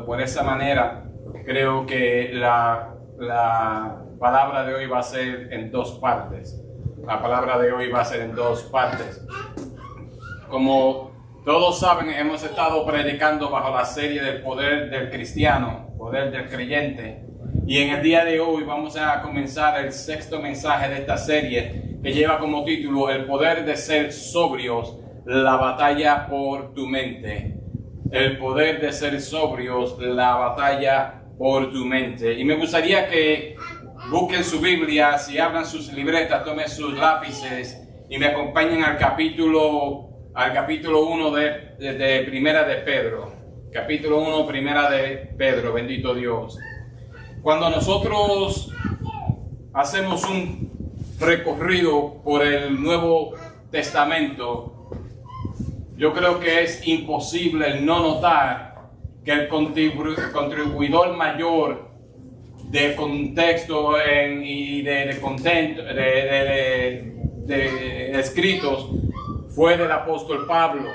por esa manera, creo que la palabra de hoy va a ser en dos partes. La palabra de hoy va a ser en dos partes. Como todos saben, hemos estado predicando bajo la serie del poder del cristiano, poder del creyente. Y en el día de hoy vamos a comenzar el sexto mensaje de esta serie, que lleva como título El poder de ser sobrios, la batalla por tu mente. El poder de ser sobrios, la batalla por tu mente. Y me gustaría que busquen su Biblia, si abran sus libretas, tomen sus lápices y me acompañen al capítulo 1 de Primera de Pedro. Capítulo 1, Primera de Pedro, bendito Dios. Cuando nosotros hacemos un recorrido por el Nuevo Testamento, yo creo que es imposible el no notar que el contribuidor mayor de contexto y de escritos fue del apóstol Pablo.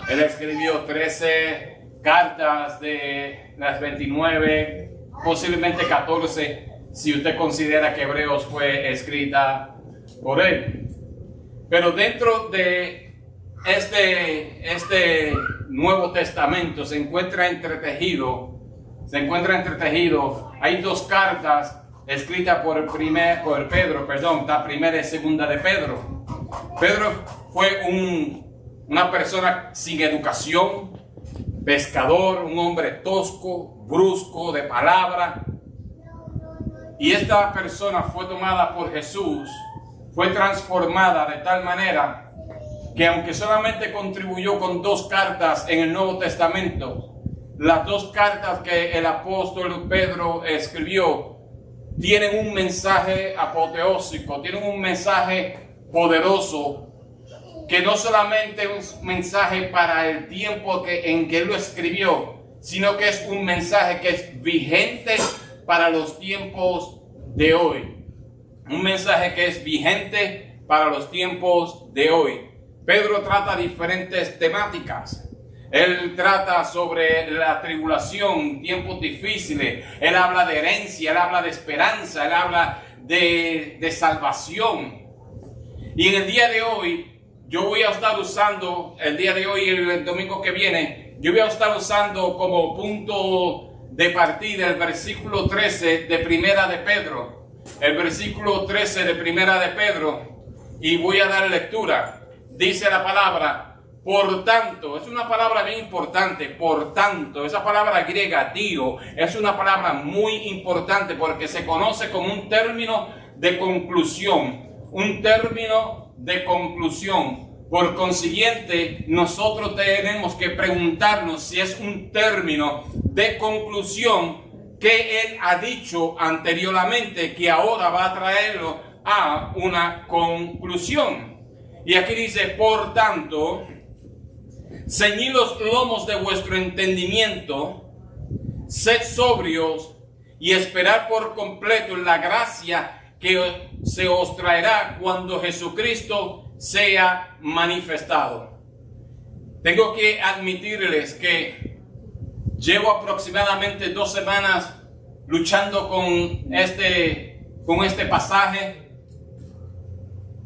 Él escribió 13 cartas de las 29, posiblemente 14, si usted considera que Hebreos fue escrita por él. Pero dentro de este Nuevo Testamento se encuentra entretejido, hay dos cartas escritas por Pedro, está Primera y Segunda de Pedro. Pedro fue una persona sin educación, pescador, un hombre tosco, brusco, de palabra. Y esta persona fue tomada por Jesús, fue transformada de tal manera que aunque solamente contribuyó con dos cartas en el Nuevo Testamento, las dos cartas que el apóstol Pedro escribió tienen un mensaje apoteósico, tienen un mensaje poderoso, que no solamente es un mensaje para el tiempo en que él lo escribió, sino que es un mensaje que es vigente para los tiempos de hoy. Un mensaje que es vigente para los tiempos de hoy. Pedro trata diferentes temáticas. Él trata sobre la tribulación, tiempos difíciles. Él habla de herencia, él habla de esperanza, él habla de salvación. Y en el día de hoy, yo voy a estar usando, el día de hoy y el domingo que viene, yo voy a estar usando como punto de partida el versículo 13 de Primera de Pedro. El versículo 13 de Primera de Pedro. Y voy a dar lectura. Dice la palabra, por tanto, es una palabra bien importante, por tanto, esa palabra griega, dio, es una palabra muy importante porque se conoce como un término de conclusión, Por consiguiente, nosotros tenemos que preguntarnos si es un término de conclusión que él ha dicho anteriormente, que ahora va a traerlo a una conclusión. Y aquí dice, por tanto, ceñid los lomos de vuestro entendimiento, sed sobrios y esperad por completo la gracia que se os traerá cuando Jesucristo sea manifestado. Tengo que admitirles que llevo aproximadamente 2 semanas luchando con este pasaje.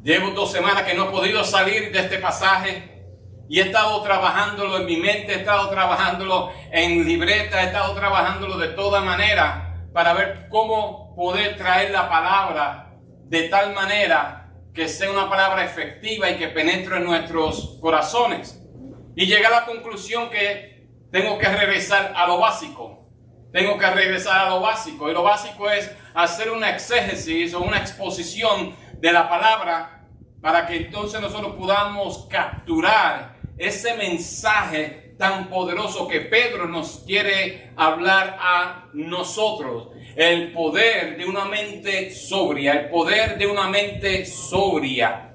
Llevo 2 semanas que no he podido salir de este pasaje. Y he estado trabajándolo en mi mente, he estado trabajándolo en libreta, he estado trabajándolo de toda manera para ver cómo poder traer la palabra de tal manera que sea una palabra efectiva y que penetre en nuestros corazones. Y llegué a la conclusión que tengo que regresar a lo básico. Y lo básico es hacer una exégesis o una exposición de la palabra para que entonces nosotros podamos capturar ese mensaje tan poderoso que Pedro nos quiere hablar a nosotros. El poder de una mente sobria,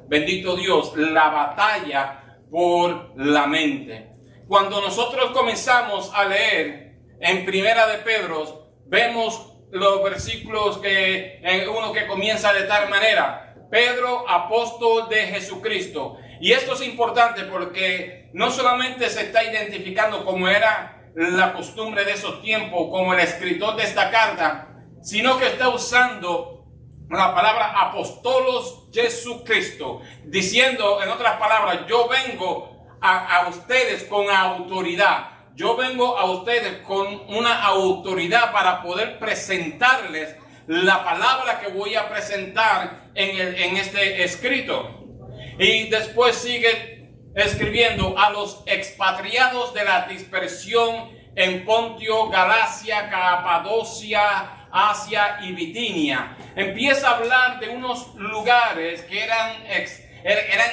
Bendito Dios, la batalla por la mente. Cuando nosotros comenzamos a leer en Primera de Pedro, vemos los versículos uno que comienza de tal manera. Pedro, apóstol de Jesucristo. Y esto es importante porque no solamente se está identificando cómo era la costumbre de esos tiempos como el escritor de esta carta, sino que está usando la palabra apostolos Jesucristo, diciendo en otras palabras, yo vengo a ustedes con autoridad. Yo vengo a ustedes con una autoridad para poder presentarles la palabra que voy a presentar en este escrito. Y después sigue escribiendo a los expatriados de la dispersión en Pontio, Galacia, Capadocia, Asia y Bitinia. Empieza a hablar de unos lugares que eran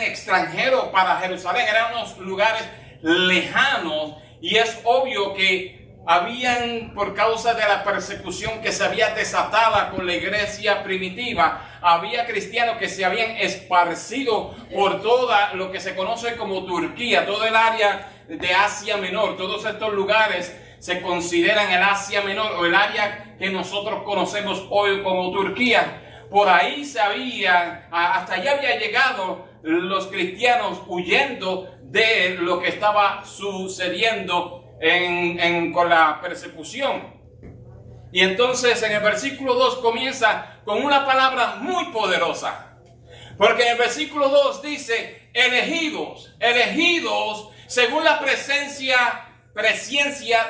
extranjeros para Jerusalén, eran unos lugares lejanos, y es obvio que habían, por causa de la persecución que se había desatado con la iglesia primitiva, había cristianos que se habían esparcido por toda lo que se conoce como Turquía, todo el área de Asia Menor. Todos estos lugares se consideran el Asia Menor, o el área que nosotros conocemos hoy como Turquía. Por ahí hasta allá había llegado los cristianos huyendo de lo que estaba sucediendo con la persecución. Y entonces en el versículo 2 comienza con una palabra muy poderosa, porque en el versículo 2 dice elegidos según la presencia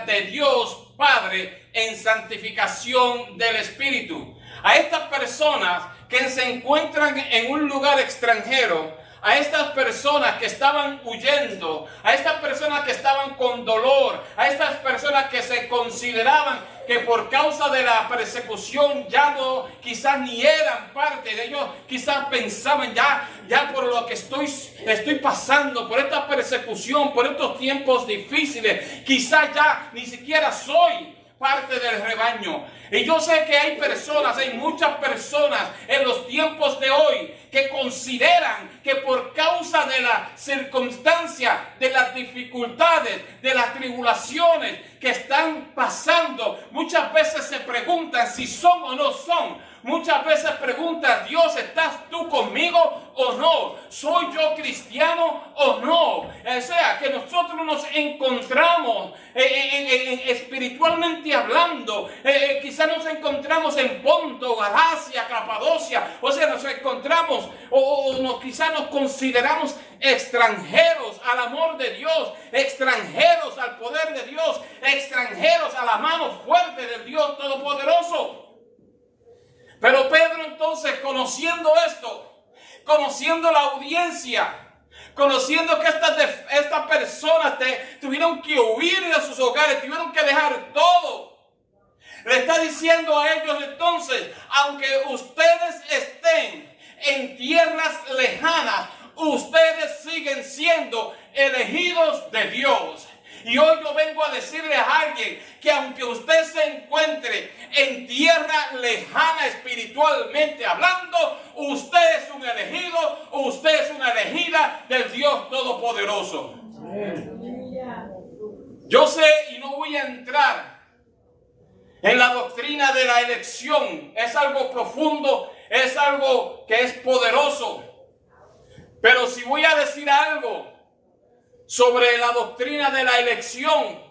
de Dios Padre en santificación del Espíritu. A estas personas que se encuentran en un lugar extranjero, a estas personas que estaban huyendo, a estas personas que estaban con dolor, a estas personas que se consideraban que por causa de la persecución ya no, quizás ni eran parte de ellos, quizás pensaban ya por lo que estoy pasando, por esta persecución, por estos tiempos difíciles, quizás ya ni siquiera soy parte del rebaño. Y yo sé que hay muchas personas en los tiempos de hoy que consideran que por causa de la circunstancia, de las dificultades, de las tribulaciones que están pasando, muchas veces se preguntan si son o no son. Muchas veces preguntan, Dios, ¿estás tú conmigo o no? ¿Soy yo cristiano o no? O sea, que nosotros nos encontramos espiritualmente hablando, quizás nos encontramos en Ponto, Galacia, Capadocia, o sea, nos encontramos quizás nos consideramos extranjeros al amor de Dios, extranjeros al poder de Dios, extranjeros a la mano fuerte del Dios Todopoderoso. Pero Pedro entonces, conociendo esto, conociendo la audiencia, conociendo que estas personas tuvieron que huir de sus hogares, tuvieron que dejar todo, le está diciendo a ellos entonces, aunque ustedes estén en tierras lejanas, ustedes siguen siendo elegidos de Dios. Y hoy yo vengo a decirle a alguien que aunque usted se encuentre en tierra lejana espiritualmente hablando, usted es un elegido, usted es una elegida del Dios Todopoderoso. Yo sé y no voy a entrar en la doctrina de la elección. Es algo profundo, es algo que es poderoso. Pero si voy a decir algo sobre la doctrina de la elección,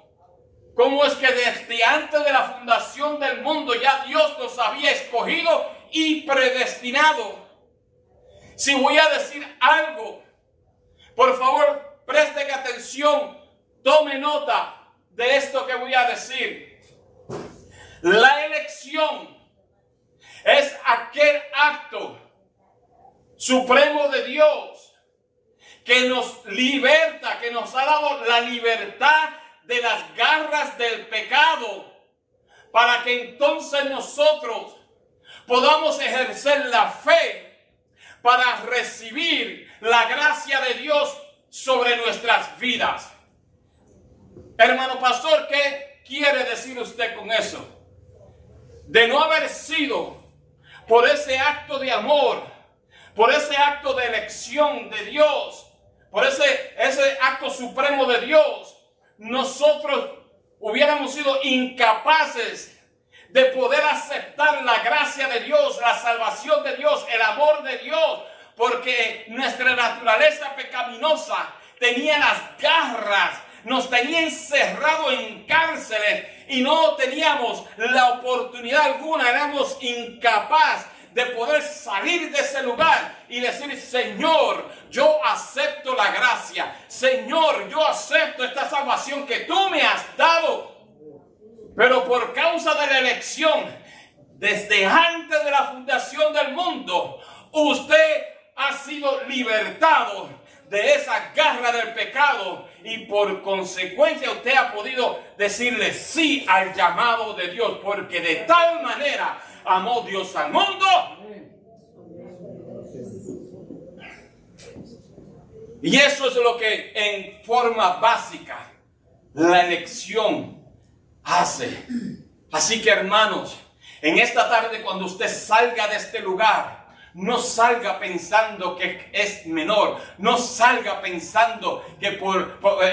cómo es que desde antes de la fundación del mundo ya Dios nos había escogido y predestinado. Si voy a decir algo, por favor, presten atención, tome nota de esto que voy a decir. La elección es aquel acto supremo de Dios que nos liberta, que nos ha dado la libertad de las garras del pecado, para que entonces nosotros podamos ejercer la fe para recibir la gracia de Dios sobre nuestras vidas. Hermano pastor, ¿qué quiere decir usted con eso? De no haber sido por ese acto de amor, por ese acto de elección de Dios, por ese acto supremo de Dios, nosotros hubiéramos sido incapaces de poder aceptar la gracia de Dios, la salvación de Dios, el amor de Dios, porque nuestra naturaleza pecaminosa tenía las garras nos tenía encerrado en cárceles y no teníamos la oportunidad alguna, éramos incapaces de poder salir de ese lugar y decir: Señor, yo acepto la gracia. Señor, yo acepto esta salvación que tú me has dado. Pero por causa de la elección, desde antes de la fundación del mundo, usted ha sido libertado de esa garra del pecado y por consecuencia usted ha podido decirle sí al llamado de Dios, porque de tal manera amó Dios al mundo. Y eso es lo que en forma básica la elección hace. Así que, hermanos, en esta tarde, cuando usted salga de este lugar, no salga pensando que es menor. No salga pensando que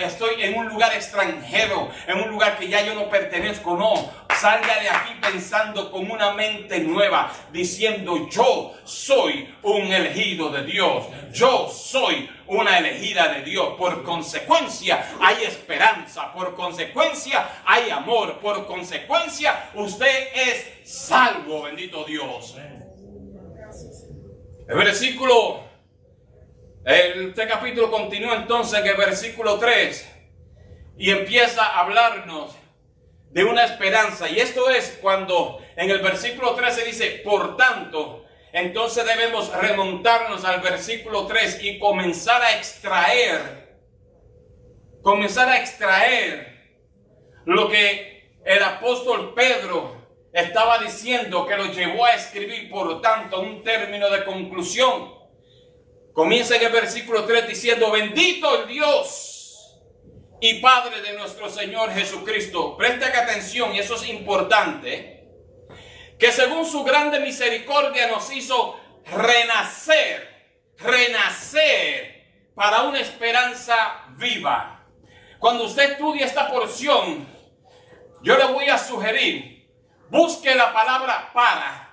estoy en un lugar extranjero, en un lugar que ya yo no pertenezco. No, salga de aquí pensando con una mente nueva, diciendo: yo soy un elegido de Dios. Yo soy una elegida de Dios. Por consecuencia hay esperanza. Por consecuencia hay amor. Por consecuencia usted es salvo. Bendito Dios. El versículo, este capítulo continúa entonces en el versículo 3 y empieza a hablarnos de una esperanza. Y esto es cuando en el versículo 13 dice: por tanto. Entonces debemos remontarnos al versículo 3 y comenzar a extraer lo que el apóstol Pedro estaba diciendo, que lo llevó a escribir. Por tanto, un término de conclusión. Comienza en el versículo 3 diciendo: bendito el Dios y Padre de nuestro Señor Jesucristo. Preste atención, y eso es importante, que según su grande misericordia nos hizo renacer para una esperanza viva. Cuando usted estudia esta porción, yo le voy a sugerir: busque la palabra para,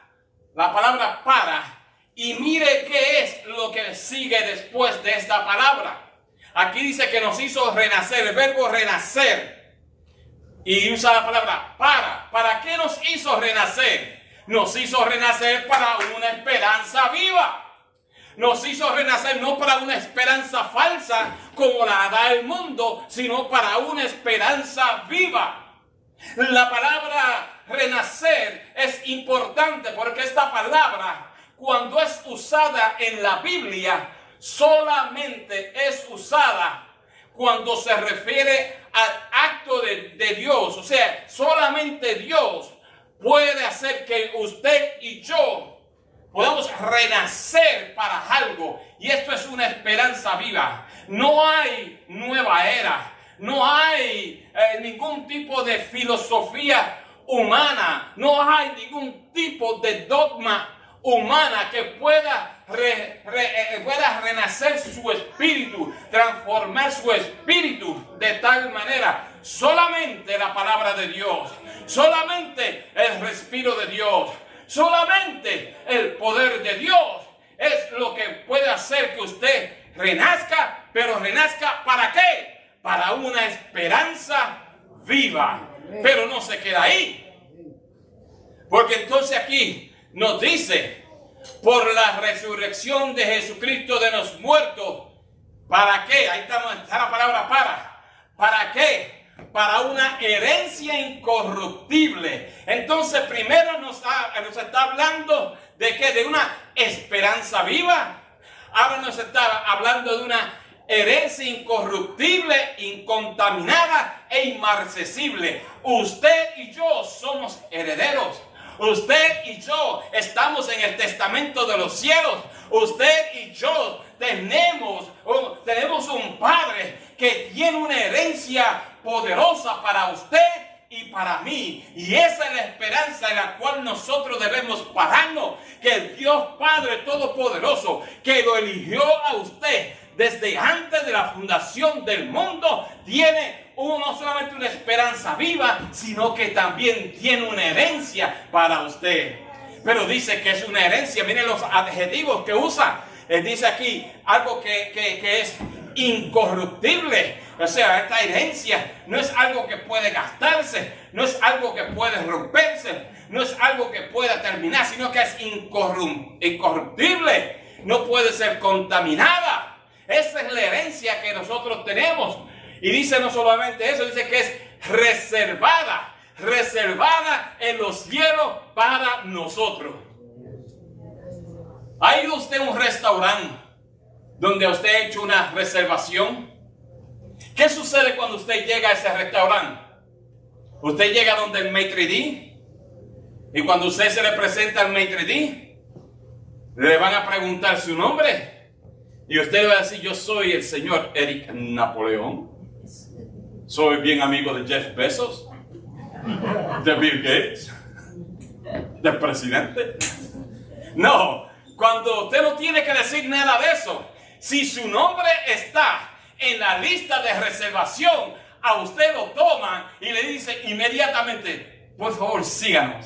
y mire qué es lo que sigue después de esta palabra. Aquí dice que nos hizo renacer, el verbo renacer. Y usa la palabra para. ¿Para qué nos hizo renacer? Nos hizo renacer para una esperanza viva. Nos hizo renacer no para una esperanza falsa como la da el mundo, sino para una esperanza viva. La palabra renacer es importante porque esta palabra, cuando es usada en la Biblia, solamente es usada cuando se refiere al acto de Dios. O sea, solamente Dios puede hacer que usted y yo podamos renacer para algo. Y esto es una esperanza viva. No hay nueva era. No hay ningún tipo de filosofía humana. No hay ningún tipo de dogma humana que pueda renacer su espíritu, transformar su espíritu de tal manera. Solamente la palabra de Dios, solamente el respiro de Dios, solamente el poder de Dios es lo que puede hacer que usted renazca. Pero renazca ¿para qué? Para una esperanza viva. Pero no se queda ahí, porque entonces aquí nos dice: por la resurrección de Jesucristo de los muertos. ¿Para qué? Ahí está la palabra para. ¿Para qué? Para una herencia incorruptible. Entonces primero nos está hablando de ¿qué? De una esperanza viva. Ahora nos está hablando de una herencia incorruptible, incontaminada e inmarcesible. Usted y yo somos herederos. Usted y yo estamos en el testamento de los cielos. Usted y yo tenemos un Padre que tiene una herencia poderosa para usted y para mí. Y esa es la esperanza en la cual nosotros debemos pararnos. Que el Dios Padre Todopoderoso, que lo eligió a usted desde antes de la fundación del mundo, tiene no solamente una esperanza viva, sino que también tiene una herencia para usted. Pero dice que es una herencia. Miren los adjetivos que usa. Dice aquí algo que es incorruptible. O sea, esta herencia no es algo que puede gastarse, no es algo que puede romperse, no es algo que pueda terminar, sino que es incorruptible, no puede ser contaminada. Esa es la herencia que nosotros tenemos. Y dice no solamente eso, dice que es reservada en los cielos para nosotros. ¿Ha ido usted a un restaurante donde usted ha hecho una reservación? ¿Qué sucede cuando usted llega a ese restaurante? Usted llega donde el maitre d', y cuando usted se le presenta al maitre d', le van a preguntar su nombre, y usted le va a decir: yo soy el señor Eric Napoleón, soy bien amigo de Jeff Bezos, de Bill Gates, del presidente. No, cuando usted no tiene que decir nada de eso, si su nombre está en la lista de reservación, a usted lo toman y le dice inmediatamente: por favor, síganos.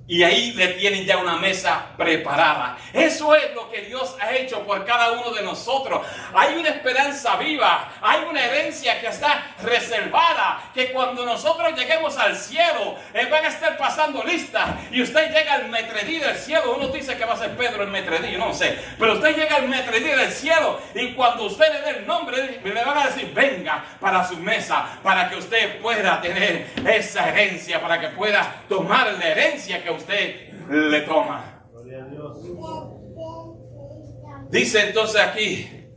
Y ahí le tienen ya una mesa preparada. Eso es lo que Dios ha hecho por cada uno de nosotros. Hay una esperanza viva, hay una herencia que está reservada, que cuando nosotros lleguemos al cielo, van a estar pasando listas, y usted llega al metredí del cielo. Uno dice que va a ser Pedro el metredí, yo no sé, pero usted llega al metredí del cielo, y cuando usted le dé el nombre, le van a decir: venga para su mesa, para que usted pueda tener esa herencia, para que pueda tomar la herencia que usted le toma. Dice entonces aquí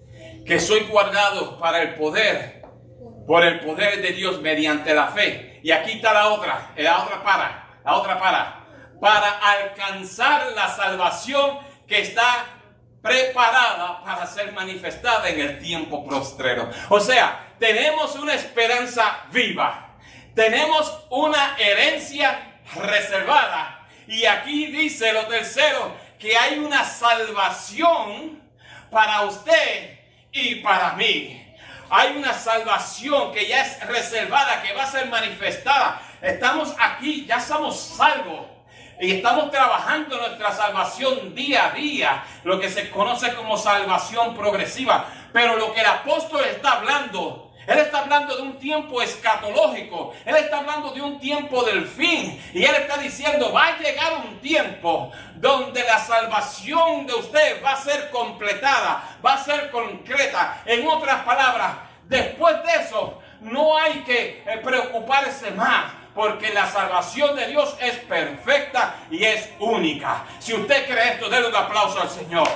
que soy guardado para el poder, por el poder de Dios mediante la fe. Y aquí está la otra para alcanzar la salvación que está preparada para ser manifestada en el tiempo postrero. O sea, tenemos una esperanza viva, tenemos una herencia reservada. Y aquí dice lo tercero, que hay una salvación para usted y para mí. Hay una salvación que ya es reservada, que va a ser manifestada. Estamos aquí, ya somos salvos. Y estamos trabajando nuestra salvación día a día, lo que se conoce como salvación progresiva. Pero lo que el apóstol está hablando, él está hablando de un tiempo escatológico. Él está hablando de un tiempo del fin. Y él está diciendo: va a llegar un tiempo donde la salvación de usted va a ser completada, va a ser concreta. En otras palabras, después de eso, no hay que preocuparse más, porque la salvación de Dios es perfecta y es única. Si usted cree esto, denle un aplauso al Señor.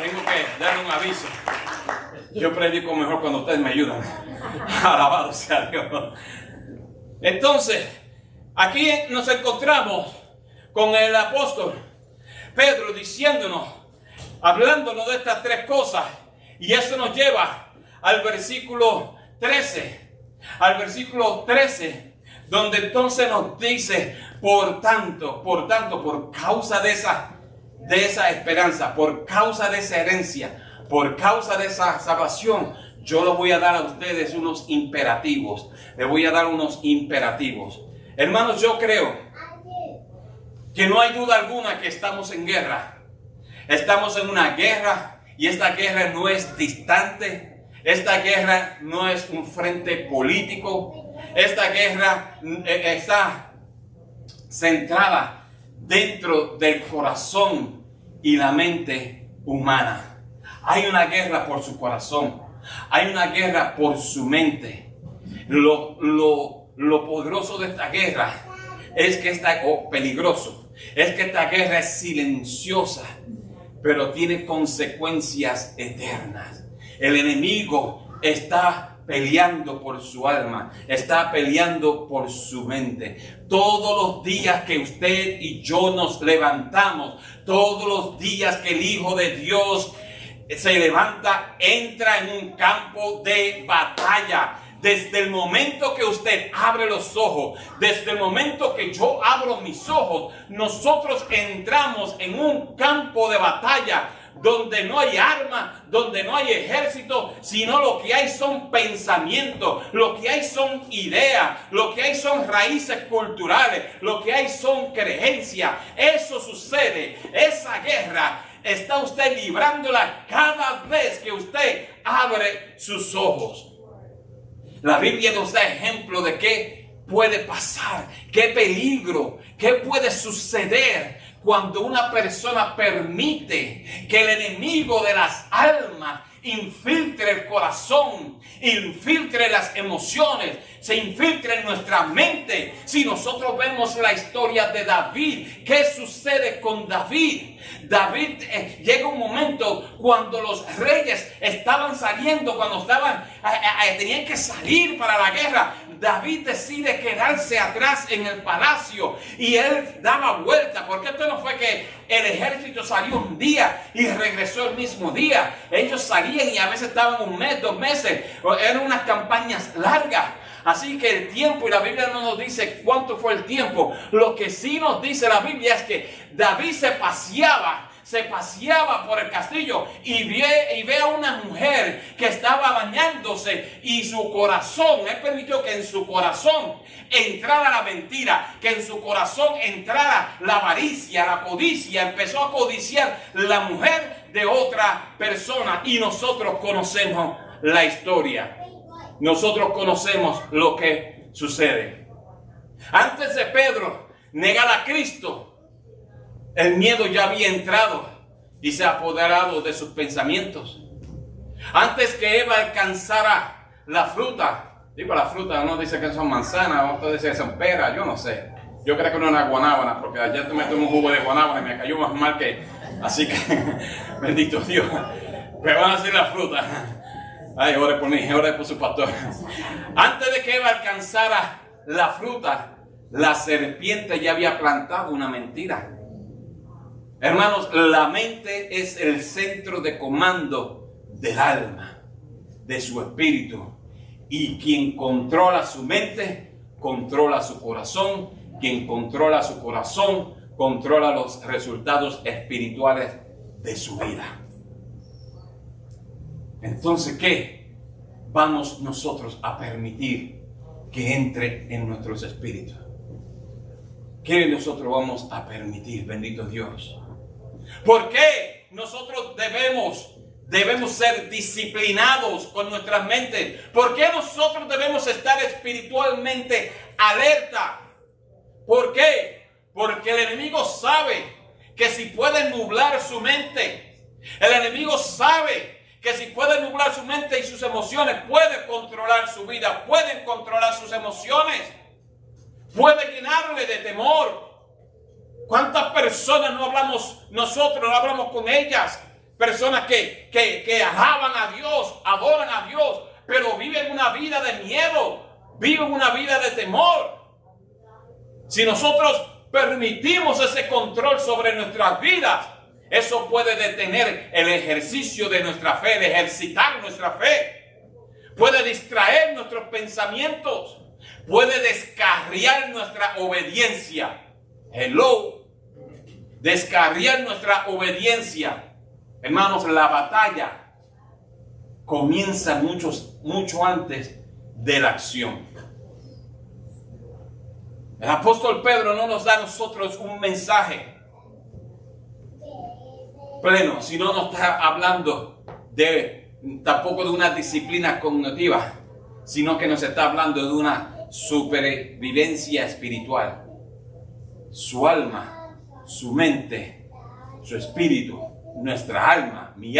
Tengo que darle un aviso. Yo predico mejor cuando ustedes me ayudan. Alabado sea Dios. Entonces, aquí nos encontramos con el apóstol Pedro diciéndonos, hablándonos de estas tres cosas. Y eso nos lleva al versículo 13. Al versículo 13, donde entonces nos dice: por tanto, por causa de esa esperanza, por causa de esa herencia, por causa de esa salvación, yo le voy a dar a ustedes unos imperativos. Le voy a dar unos imperativos. Hermanos, yo creo que no hay duda alguna que estamos en guerra. Estamos en una guerra, y esta guerra no es distante. Esta guerra no es un frente político. Esta guerra está centrada dentro del corazón y la mente humana. Hay una guerra por su corazón. Hay una guerra por su mente. Lo poderoso de esta guerra es que peligroso es que esta guerra es silenciosa, pero tiene consecuencias eternas. El enemigo está peleando por su alma, está peleando por su mente. Todos los días que usted y yo nos levantamos, todos los días que el Hijo de Dios se levanta, entra en un campo de batalla. Desde el momento que usted abre los ojos, desde el momento que yo abro mis ojos, nosotros entramos en un campo de batalla donde no hay armas, donde no hay ejército, sino lo que hay son pensamientos, lo que hay son ideas, lo que hay son raíces culturales, lo que hay son creencias. Eso sucede, esa guerra está usted librándola cada vez que usted abre sus ojos. La Biblia nos da ejemplo de qué puede pasar, qué peligro, qué puede suceder cuando una persona permite que el enemigo de las almas infiltre el corazón, infiltre las emociones, se infiltre en nuestra mente. Si nosotros vemos la historia de David, ¿qué sucede con David? David llega un momento cuando los reyes estaban saliendo, cuando tenían que salir para la guerra. David decide quedarse atrás en el palacio y él daba vuelta, porque esto no fue que el ejército salió un día y regresó el mismo día. Ellos salían y a veces estaban un mes, 2 meses, eran unas campañas largas. Así que el tiempo, y la Biblia no nos dice cuánto fue el tiempo. Lo que sí nos dice la Biblia es que David se paseaba por el castillo y ve a una mujer que estaba bañándose, y su corazón, él permitió que en su corazón entrara la mentira, que en su corazón entrara la avaricia, la codicia. Empezó a codiciar la mujer de otra persona, y nosotros conocemos la historia. Nosotros conocemos lo que sucede. Antes de Pedro negar a Cristo, el miedo ya había entrado y se ha apoderado de sus pensamientos. Antes que Eva alcanzara la fruta, la fruta, uno dice que son manzanas, otro dice que son peras, yo no sé. Yo creo que no era guanábana, porque ayer me tomé un jugo de guanábana y me cayó más mal que... Así que, bendito Dios, me van a hacer la fruta. Ay, ore por mí, ore por su pastor. Antes de que Eva alcanzara la fruta, la serpiente ya había plantado una mentira. Hermanos, la mente es el centro de comando del alma, de su espíritu. Y quien controla su mente, controla su corazón. Quien controla su corazón, controla los resultados espirituales de su vida. Entonces, ¿qué vamos nosotros a permitir que entre en nuestros espíritus? ¿Qué nosotros vamos a permitir, bendito Dios? ¿Por qué nosotros debemos ser disciplinados con nuestras mentes? ¿Por qué nosotros debemos estar espiritualmente alerta? ¿Por qué? Porque el enemigo sabe que si puede nublar su mente, el enemigo sabe que si puede nublar su mente y sus emociones, puede controlar su vida, puede controlar sus emociones, puede llenarle de temor. ¿Cuántas personas no hablamos con ellas? Personas que alaban a Dios, adoran a Dios, pero viven una vida de miedo, viven una vida de temor. Si nosotros permitimos ese control sobre nuestras vidas, eso puede detener el ejercicio de nuestra fe, el ejercitar nuestra fe. Puede distraer nuestros pensamientos. Puede descarriar nuestra obediencia. Hello. Descarriar nuestra obediencia. Hermanos, la batalla comienza mucho antes de la acción. El apóstol Pedro no nos da a nosotros un mensaje pleno, sino nos está hablando tampoco de una disciplina cognitiva, sino que nos está hablando de una supervivencia espiritual. Su alma, su mente, su espíritu, nuestra alma, mi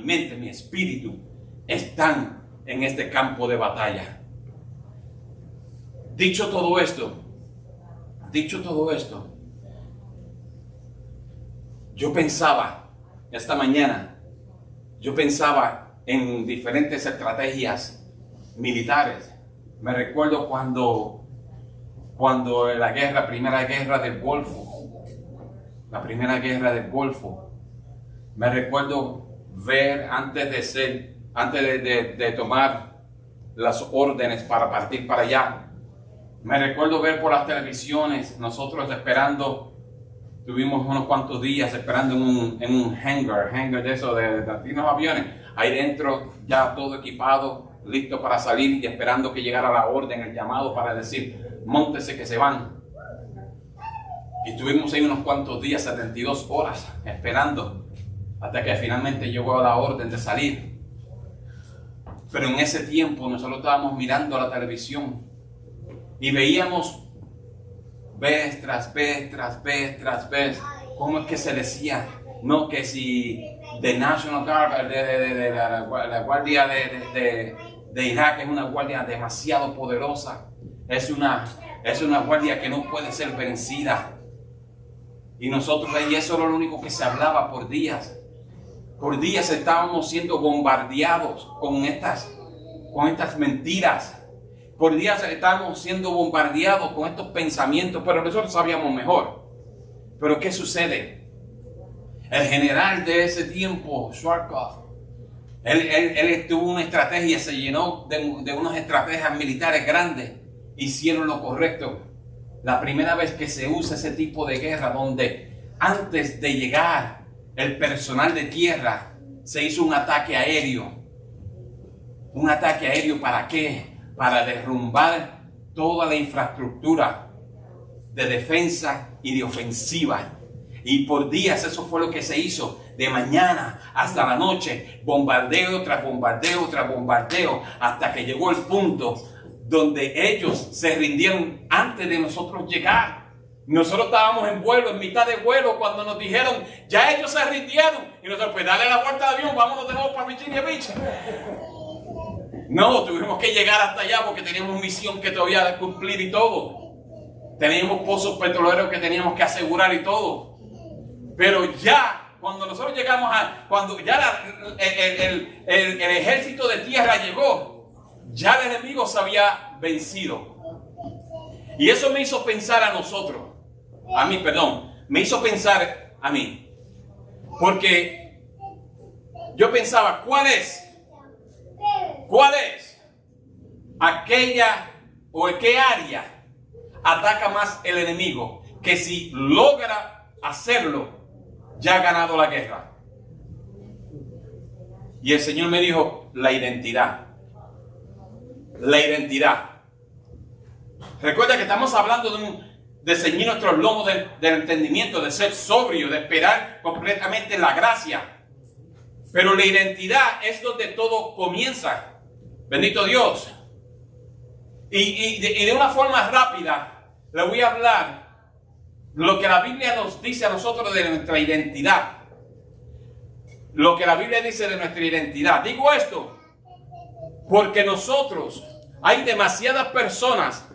mente, mi espíritu están en este campo de batalla. Dicho todo esto, yo pensaba esta mañana, en diferentes estrategias militares. Me recuerdo cuando la primera guerra del Golfo, me recuerdo ver antes de tomar las órdenes para partir para allá. Me recuerdo ver por las televisiones, nosotros esperando, tuvimos unos cuantos días esperando en un hangar de esos de los aviones, ahí dentro ya todo equipado, listo para salir y esperando que llegara la orden, el llamado para decir, móntese que se van. Y estuvimos ahí unos cuantos días, 72 horas, esperando. hasta que finalmente llegó la orden de salir. Pero en ese tiempo nosotros estábamos mirando la televisión y veíamos vez tras vez, tras vez, tras vez, cómo es que se decía, no, que si The National Guard, la Guardia de Irak es una guardia demasiado poderosa, es una guardia que no puede ser vencida. Y nosotros, y eso era lo único que se hablaba por días. Por días estábamos siendo bombardeados con estas mentiras. Por días estábamos siendo bombardeados con estos pensamientos, pero nosotros sabíamos mejor. Pero ¿qué sucede? El general de ese tiempo, Schwarzkopf, él tuvo una estrategia, se llenó de unas estrategias militares grandes. Hicieron lo correcto. La primera vez que se usa ese tipo de guerra, donde antes de llegar el personal de tierra, se hizo un ataque aéreo. ¿Un ataque aéreo para qué? Para derrumbar toda la infraestructura de defensa y de ofensiva. Y por días eso fue lo que se hizo. De mañana hasta la noche, bombardeo tras bombardeo tras bombardeo, hasta que llegó el punto donde ellos se rindieron antes de nosotros llegar. Nosotros estábamos en vuelo, en mitad de vuelo, cuando nos dijeron, ya ellos se rindieron. Y nosotros, pues dale la vuelta de avión, vámonos de nuevo para Virginia Beach. No, tuvimos que llegar hasta allá porque teníamos misión que todavía cumplir y todo. Teníamos pozos petroleros que teníamos que asegurar y todo. Pero ya, cuando nosotros llegamos cuando ya el ejército de tierra llegó, ya el enemigo se había vencido. Y eso me hizo pensar a nosotros. Me hizo pensar a mí. Porque yo pensaba, ¿cuál es aquella o en qué área ataca más el enemigo? Que si logra hacerlo, ya ha ganado la guerra. Y el Señor me dijo, la identidad. La identidad. Recuerda que estamos hablando de ceñir nuestros lomos del entendimiento, de ser sobrio, de esperar completamente la gracia. Pero la identidad es donde todo comienza. Bendito Dios. Y de una forma rápida le voy a hablar lo que la Biblia nos dice a nosotros de nuestra identidad. Lo que la Biblia dice de nuestra identidad. Digo esto porque hay demasiadas personas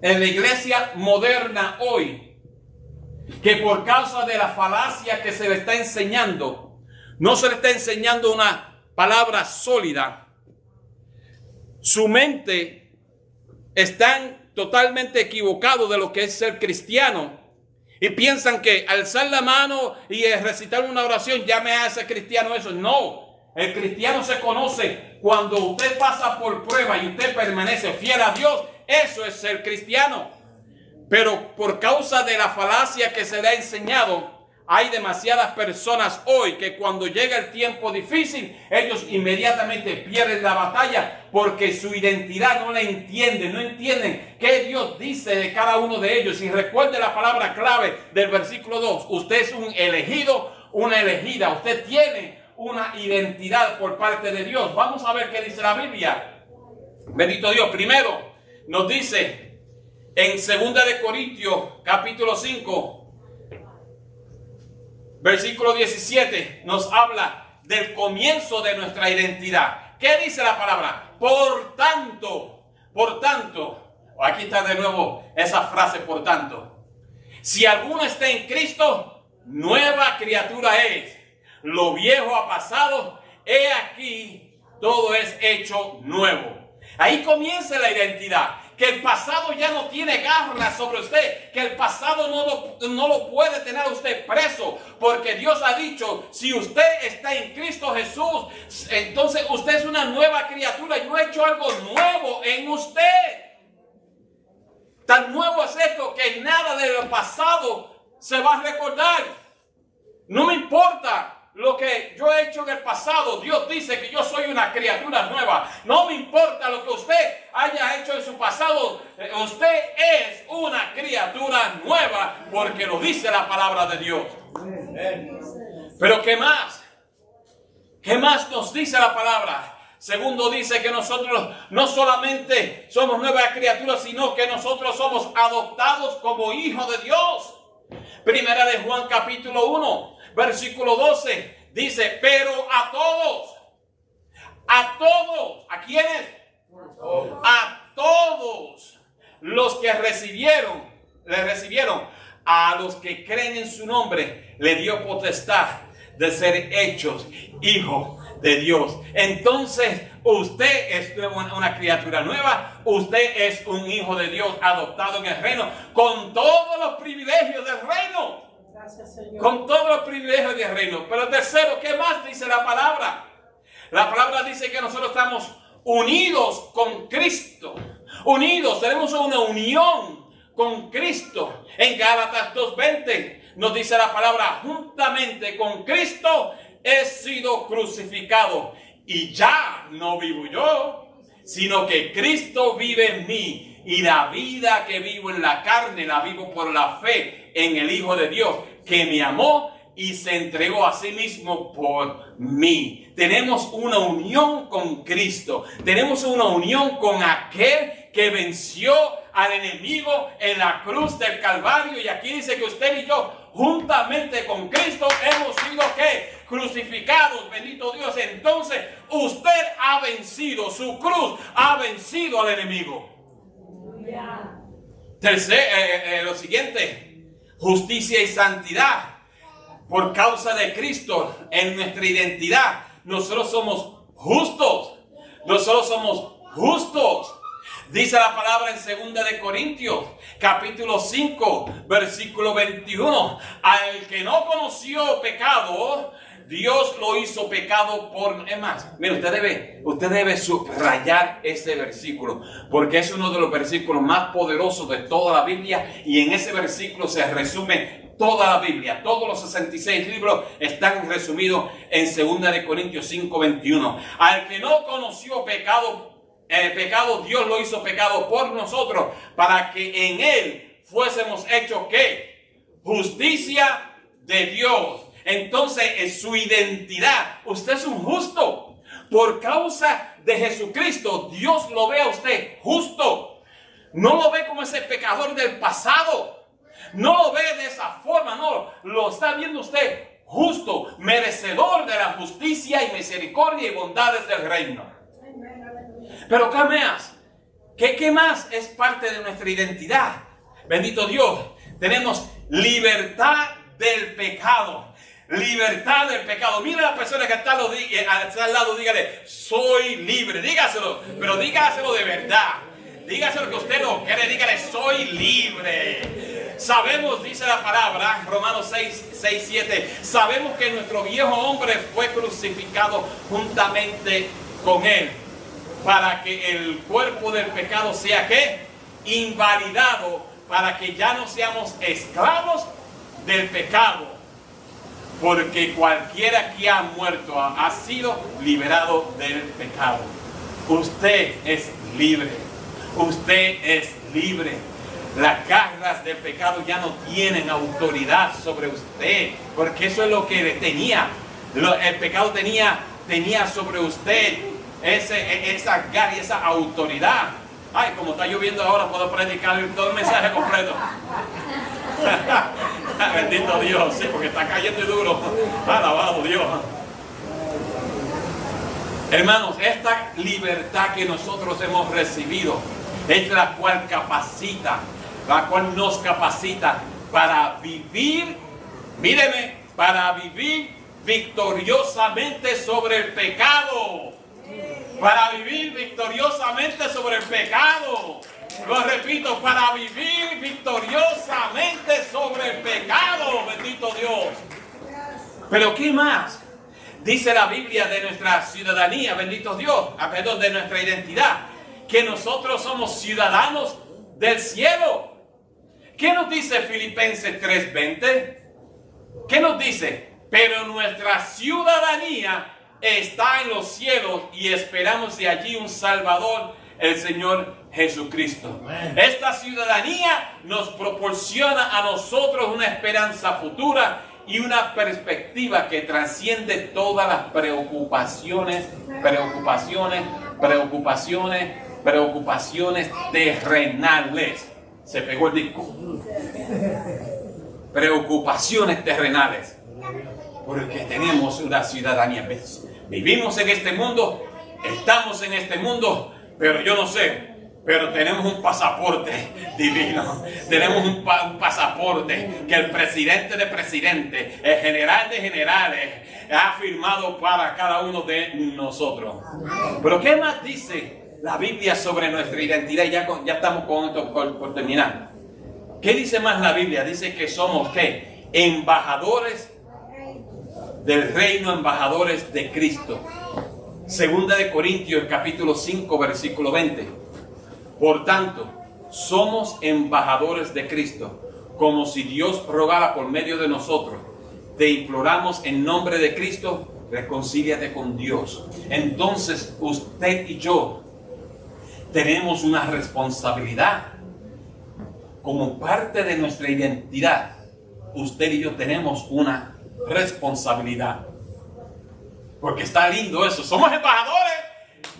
en la iglesia moderna hoy que por causa de la falacia que se le está enseñando, no se le está enseñando una palabra sólida. Su mente están totalmente equivocados de lo que es ser cristiano y piensan que alzar la mano y recitar una oración ya me hace cristiano eso. No, el cristiano se conoce cuando usted pasa por prueba y usted permanece fiel a Dios. Eso es ser cristiano. Pero por causa de la falacia que se le ha enseñado, hay demasiadas personas hoy que cuando llega el tiempo difícil, ellos inmediatamente pierden la batalla porque su identidad no la entienden, no entienden qué Dios dice de cada uno de ellos. Y recuerde la palabra clave del versículo 2. Usted es un elegido, una elegida. Usted tiene una identidad por parte de Dios. Vamos a ver qué dice la Biblia. Bendito Dios. Primero nos dice en 2 de Corintios capítulo 5 versículo 17, nos habla del comienzo de nuestra identidad. ¿Qué dice la palabra? Por tanto, aquí está de nuevo esa frase, por tanto. Si alguno está en Cristo, nueva criatura es. Lo viejo ha pasado, he aquí, todo es hecho nuevo. Ahí comienza la identidad. Que el pasado ya no tiene garras sobre usted, que el pasado no lo puede tener a usted preso, porque Dios ha dicho, si usted está en Cristo Jesús, entonces usted es una nueva criatura. Yo he hecho algo nuevo en usted. Tan nuevo es esto que nada del pasado se va a recordar. No me importa lo que yo he hecho en el pasado. Dios dice que yo soy una criatura nueva. No me importa lo que usted haya hecho en su pasado. Usted es una criatura nueva porque lo dice la palabra de Dios. Pero ¿qué más? ¿Qué más nos dice la palabra? Segundo, dice que nosotros no solamente somos nuevas criaturas, sino que nosotros somos adoptados como hijos de Dios. Primera de Juan capítulo 1, versículo 12, dice, pero a todos, ¿a quiénes? A todos los que le recibieron, a los que creen en su nombre, le dio potestad de ser hechos hijos de Dios. Entonces, usted es una criatura nueva, usted es un hijo de Dios adoptado en el reino, con todos los privilegios del reino. Gracias, Señor. Con todos los privilegios del reino. Pero tercero, ¿qué más dice la palabra? La palabra dice que nosotros estamos unidos con Cristo. Unidos, tenemos una unión con Cristo. En Gálatas 2:20 nos dice la palabra, juntamente con Cristo he sido crucificado, y ya no vivo yo, sino que Cristo vive en mí, y la vida que vivo en la carne la vivo por la fe en el Hijo de Dios, que me amó y se entregó a sí mismo por mí. Tenemos una unión con Cristo, tenemos una unión con aquel que venció al enemigo en la cruz del Calvario, y aquí dice que usted y yo juntamente con Cristo hemos sido ¿qué? Crucificados, bendito Dios. Entonces usted ha vencido, su cruz ha vencido al enemigo. Lo siguiente, justicia y santidad. Por causa de Cristo en nuestra identidad, nosotros somos justos. Nosotros somos justos. Dice la palabra en 2 de Corintios, capítulo 5, versículo 21. Al que no conoció pecado, Dios lo hizo pecado por... Es más, mire, usted debe subrayar este versículo, porque es uno de los versículos más poderosos de toda la Biblia, y en ese versículo se resume toda la Biblia. Todos los 66 libros están resumidos en 2 de Corintios 5, 21. Al que no conoció pecado, Dios lo hizo pecado por nosotros, para que en él fuésemos hechos ¿qué? Justicia de Dios. Entonces, en su identidad, usted es un justo. Por causa de Jesucristo, Dios lo ve a usted justo. No lo ve como ese pecador del pasado. No lo ve de esa forma, no. Lo está viendo usted justo, merecedor de la justicia y misericordia y bondades del reino. Pero ¿qué más? ¿Qué más es parte de nuestra identidad? Bendito Dios. Tenemos libertad del pecado. Libertad del pecado. Mira a la persona que está al lado, dígale, soy libre. Dígaselo, pero dígaselo de verdad. Dígaselo que usted lo quiere, dígale, soy libre. Sabemos, dice la palabra, Romanos 6:7, sabemos que nuestro viejo hombre fue crucificado juntamente con él, para que el cuerpo del pecado sea ¿qué? Invalidado, para que ya no seamos esclavos del pecado. Porque cualquiera que ha muerto ha sido liberado del pecado. Usted es libre. Usted es libre. Las garras del pecado ya no tienen autoridad sobre usted, porque eso es lo que tenía. El pecado tenía sobre usted esa garra y esa autoridad. Ay, como está lloviendo ahora, puedo predicar todo el mensaje completo. Bendito Dios, sí, porque está cayendo duro. Alabado Dios. Hermanos, esta libertad que nosotros hemos recibido es la cual nos capacita para vivir, míreme, para vivir victoriosamente sobre el pecado. Para vivir victoriosamente sobre el pecado. Lo repito, para vivir victoriosamente sobre el pecado, bendito Dios. Pero ¿qué más? Dice la Biblia de nuestra ciudadanía, bendito Dios, perdón, de nuestra identidad, que nosotros somos ciudadanos del cielo. ¿Qué nos dice Filipenses 3:20? ¿Qué nos dice? Pero nuestra ciudadanía está en los cielos y esperamos de allí un Salvador, el Señor Jesucristo. Esta ciudadanía nos proporciona a nosotros una esperanza futura y una perspectiva que trasciende todas las preocupaciones terrenales. Se pegó el disco. Preocupaciones terrenales. Porque tenemos una ciudadanía. Vivimos en este mundo, estamos en este mundo, pero yo no sé, pero tenemos un pasaporte divino. Tenemos un pasaporte que el presidente de presidentes, el general de generales, ha firmado para cada uno de nosotros. Pero ¿qué más dice la Biblia sobre nuestra identidad? Ya estamos con esto por terminar. ¿Qué dice más la Biblia? Dice que somos, ¿qué? Embajadores del reino, embajadores de Cristo. Segunda de Corintios, capítulo 5, versículo 20. Por tanto, somos embajadores de Cristo, como si Dios rogara por medio de nosotros. Te imploramos en nombre de Cristo, reconcíliate con Dios. Entonces, usted y yo tenemos una responsabilidad. Como parte de nuestra identidad, usted y yo tenemos una responsabilidad. Porque está lindo eso. Somos embajadores.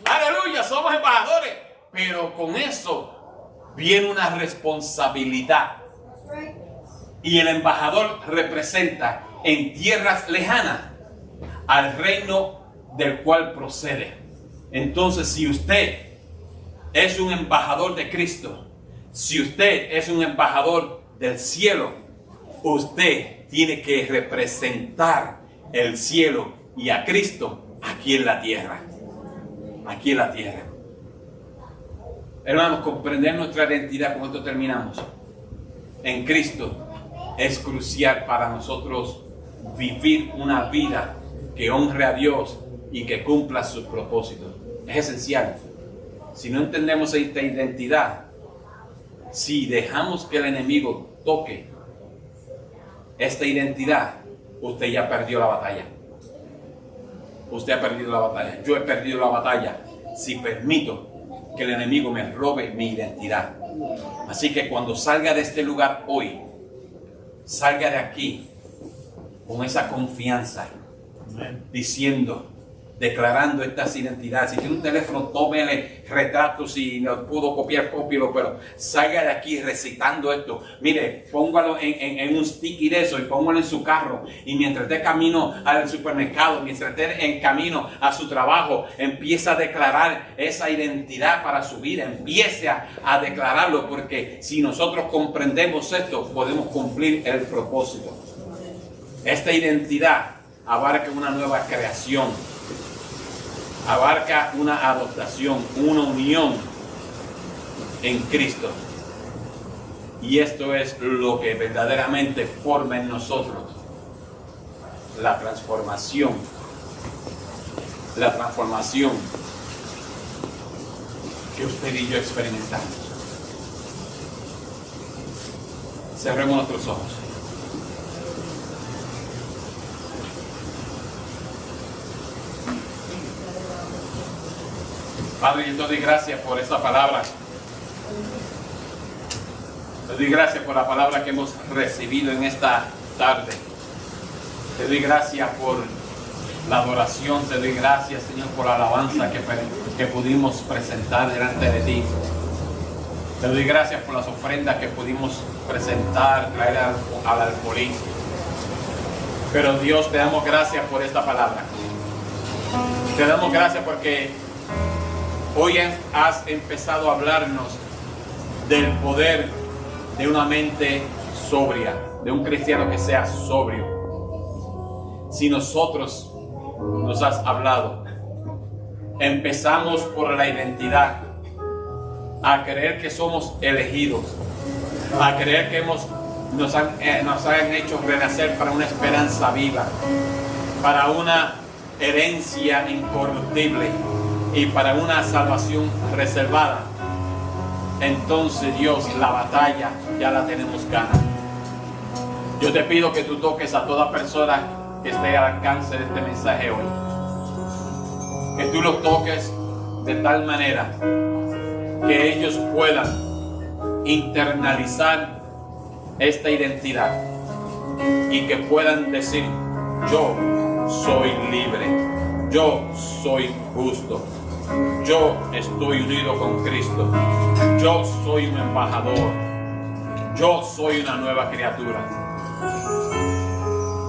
Aleluya, somos embajadores. Pero con eso viene una responsabilidad. Y el embajador representa en tierras lejanas al reino del cual procede. Entonces, si usted es un embajador de Cristo, si usted es un embajador del cielo, usted tiene que representar el cielo y a Cristo aquí en la tierra. Aquí en la tierra. Hermanos, comprender nuestra identidad, con esto terminamos, en Cristo es crucial para nosotros vivir una vida que honre a Dios y que cumpla sus propósitos. Es esencial. Si no entendemos esta identidad, si dejamos que el enemigo toque esta identidad, usted ya perdió la batalla. Usted ha perdido la batalla. Yo he perdido la batalla si permito que el enemigo me robe mi identidad. Así que cuando salga de este lugar hoy, salga de aquí con esa confianza, diciendo, declarando estas identidades. Si tiene un teléfono, tómele retratos, si no pudo copiar, cópielo, pero salga de aquí recitando esto. Mire, póngalo en un sticky de eso y póngalo en su carro. Y mientras esté camino al supermercado, mientras esté en camino a su trabajo, empieza a declarar esa identidad para su vida. Empiece a declararlo, porque si nosotros comprendemos esto, podemos cumplir el propósito. Esta identidad abarca una nueva creación. Abarca una adoptación, una unión en Cristo. Y esto es lo que verdaderamente forma en nosotros la transformación. La transformación que usted y yo experimentamos. Cerremos nuestros ojos. Padre, yo te doy gracias por esa palabra. Te doy gracias por la palabra que hemos recibido en esta tarde. Te doy gracias por la adoración. Te doy gracias, Señor, por la alabanza que pudimos presentar delante de ti. Te doy gracias por las ofrendas que pudimos presentar, traer al alfolí. Pero Dios, te damos gracias por esta palabra. Te damos gracias porque hoy has empezado a hablarnos del poder de una mente sobria, de un cristiano que sea sobrio. Si nosotros nos has hablado, empezamos por la identidad, a creer que somos elegidos, a creer que nos han hecho renacer para una esperanza viva, para una herencia incorruptible y para una salvación reservada. Entonces, Dios, la batalla ya la tenemos ganada. Yo te pido que tú toques a toda persona que esté al alcance de este mensaje hoy. Que tú los toques de tal manera que ellos puedan internalizar esta identidad y que puedan decir: yo soy libre, yo soy justo, yo estoy unido con Cristo, yo soy un embajador, yo soy una nueva criatura.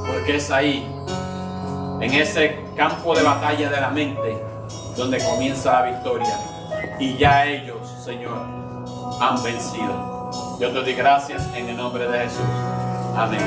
Porque es ahí, en ese campo de batalla de la mente, donde comienza la victoria. Y ya ellos, Señor, han vencido. Yo te doy gracias en el nombre de Jesús. Amén.